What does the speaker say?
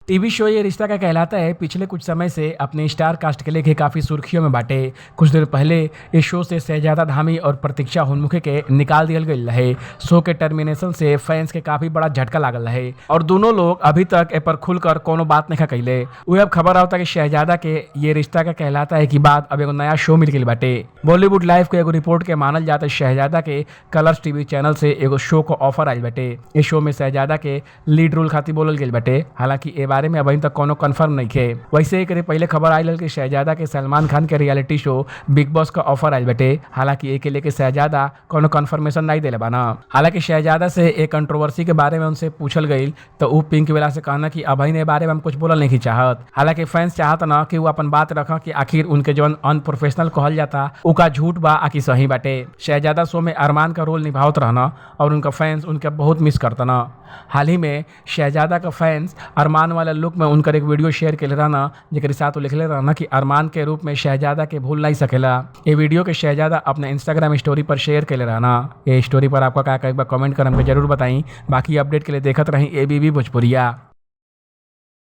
TV शो ये रिश्ता क्या कहलाता है पिछले कुछ समय से अपने स्टार कास्ट के लेके काफ़ी सुर्खियों में बाटे। कुछ देर पहले इस शो से शहजादा धामी और प्रतीक्षा हुनमुखे के निकाल दियल गई रहे। शो के टर्मिनेशन से फैंस के काफ़ी बड़ा झटका लागल रहे और दोनों लोग अभी तक ए पर खुलकर कोनो बात नहीं कैले। वह अब खबर आवता कि शहजादा के ये रिश्ता क्या कहलाता है कि बाद अब एगो नया शो मिल गई बाटे। बॉलीवुड लाइव के एगो रिपोर्ट के मानल जाता है शहजादा के कलर्स टीवी चैनल से एगो शो को ऑफर आयल बाटे। इस शो में शहजादा के लीड रोल खातिर बोलल गई बाटे। हालांकि ए बारे में अभी तक कोनो कंफर्म नहीं है। वैसे एक पहले खबर आयल कि शहजादा के सलमान खान के रियलिटी शो बिग बॉस का ऑफर आयल बाटे। हालांकि एक लेके शहजादा कोनो कंफर्मेशन नहीं दिले बाना। हालांकि शहजादा से एक कंट्रोवर्सी के बारे में उनसे पूछल गई तो वो पिंक वेला से कहना कि अभी ने बारे में हम कुछ बोलल नहीं चाहत। हालांकि फैंस चाहत ना कि वो अपन बात रखा कि आखिर उनके जो अनप्रोफेशनल कहल जाता उनका झूठ बा आखिर सही बाटे। शहजादा शो में अरमान का रोल निभावत रहना और उनका फैंस उनके बहुत मिस करता ना। हाल ही में शहजादा का फैंस अरमान वाला लुक में उनका एक वीडियो शेयर के रहना जेकर साथ लिखले रहना कि अरमान के रूप में शहजादा के भूल नहीं सकेला। ये वीडियो के शहजादा अपने इंस्टाग्राम स्टोरी पर शेयर के रहना। ये स्टोरी पर आपका क्या कमेंट कर हमको जरूर बताई। बाकी अपडेट के लिए देखत रही ABB भोजपुरिया।